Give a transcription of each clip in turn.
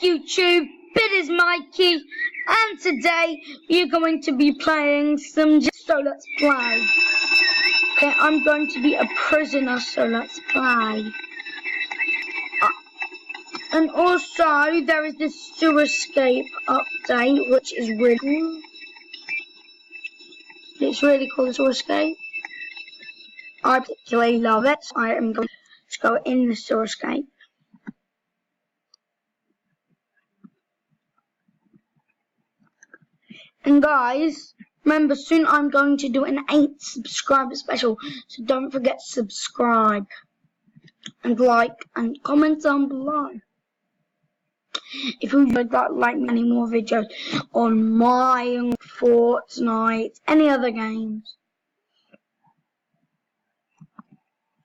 YouTube, it is Mikey, and today we're going to be playing some so let's play. Okay, I'm going to be a prisoner, so let's play. And also, there is this sewer escape update, which is really cool. It's really cool, the sewer escape. I particularly love it. I am going to go in the sewer escape. And guys, remember soon I'm going to do an 8 subscriber special, so don't forget to subscribe and like and comment down below if you would like any more videos on my Fortnite, any other games.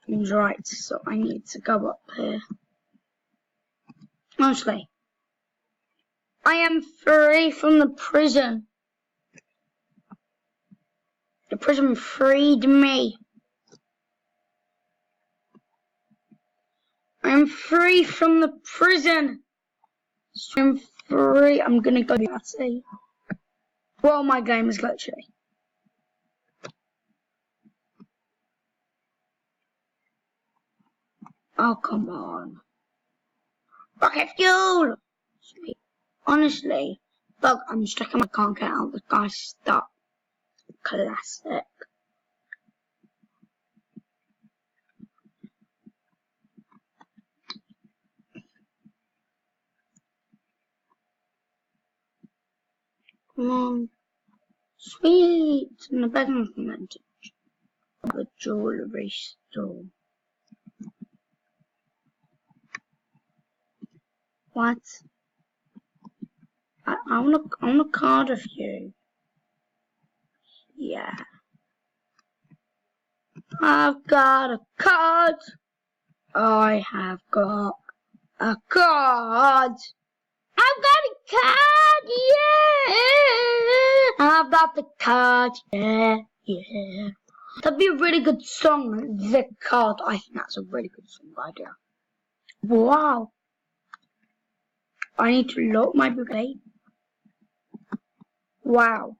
Right, so I need to go up here. Honestly, I am free from the prison. The prison freed me. I'm free from the prison. So I'm free. I'm gonna go party. Well, my game is glitchy. Oh, come on. Rocket fuel! Sweet. Honestly, look, I'm stuck and I can't get out. The guy's stuck. Classic. Come on. Sweet. And the begging advantage of a jewelry store. What? I want a card of you. Yeah. I've got a card. I have got a card. I've got a card, yeah. I've got the card, yeah. That'd be a really good song, The Card. I think that's a really good song idea. Wow. I need to load my brigade. Wow.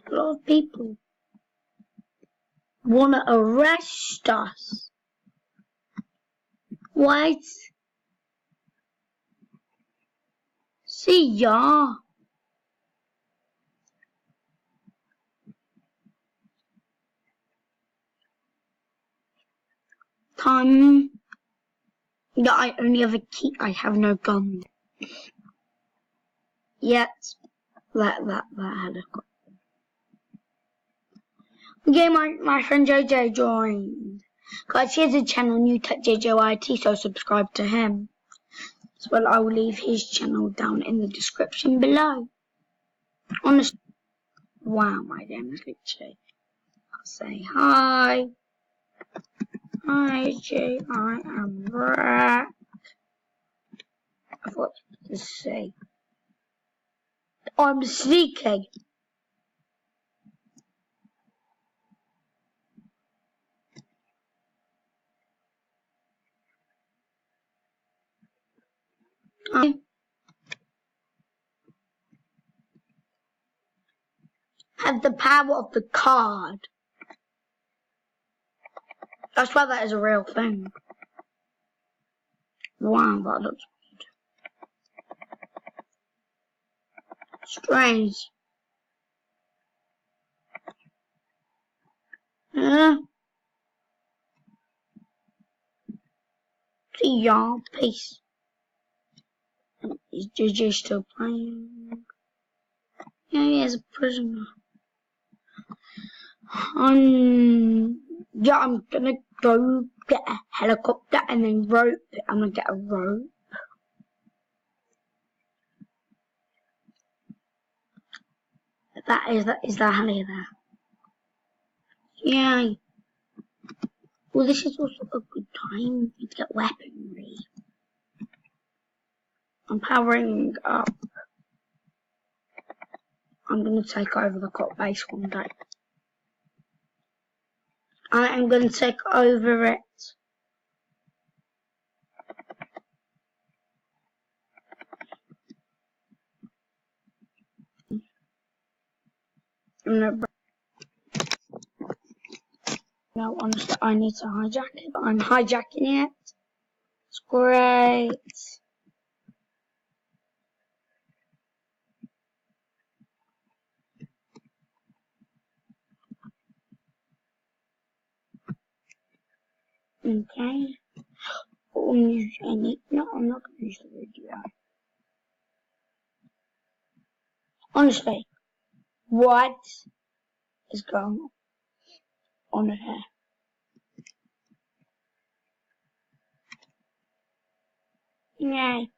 A lot of people wanna arrest us. What? See ya. Time. Yeah, I only have a key. I have no gun. Yet. That helicopter. Okay, my friend JJ joined. Guys, he has a channel, New Tech JJYT, so subscribe to him. As well, I will leave his channel down in the description below. Honestly, wow, my game is glitchy. I'll say hi. Hi, Jay, I am back. I forgot to say. I'm sneaking. I have the power of the card. That's why that is a real thing. Wow, that looks weird. Strange. See y'all. Peace. Is JJ still playing? Yeah, he is a prisoner. Yeah, I'm gonna go get a helicopter and then rope. I'm gonna get a rope. Is that heli there? Yeah. Well, this is also a good time to get weaponry. I'm powering up. I'm gonna take over the cop base one day. I am gonna take over it. No, honestly, I need to hijack it, but I'm hijacking it. It's great. Okay. No, I'm not going to use the video. Honestly, what is going on here? Yay.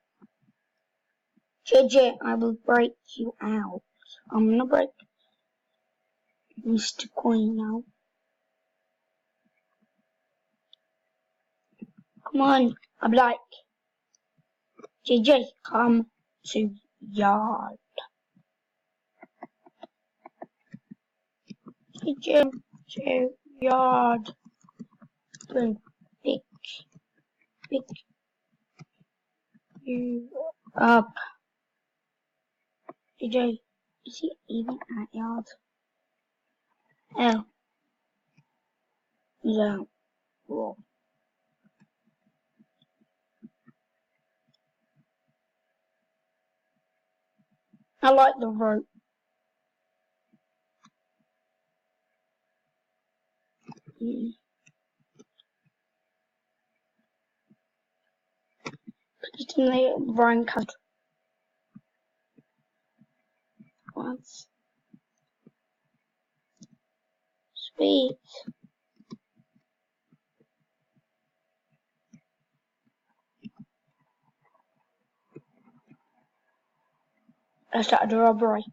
JJ, I will break you out. I'm gonna break Mr. Queen out. Come on, I'm like, JJ, come to yard. JJ, to yard. Boom, pick you up. JJ, is he even at yard? Oh, he's out. Whoa. I like the rope. Put it in the wrong cut. Once. Sweet. I started a robbery.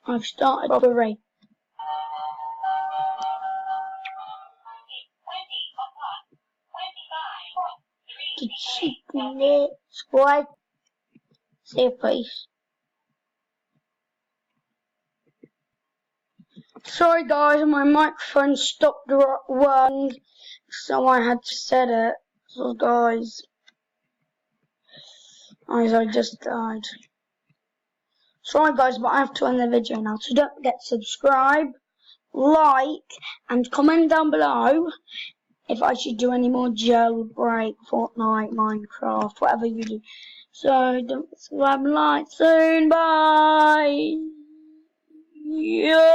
I've started a robbery. The chicken squad. Say please. Sorry guys, my microphone stopped working, so I had to set it. So guys, I just died. Sorry guys, but I have to end the video now. So don't forget to subscribe, like, and comment down below if I should do any more Jailbreak, Fortnite, Minecraft, whatever you do. So don't subscribe and like soon. Bye. Yeah.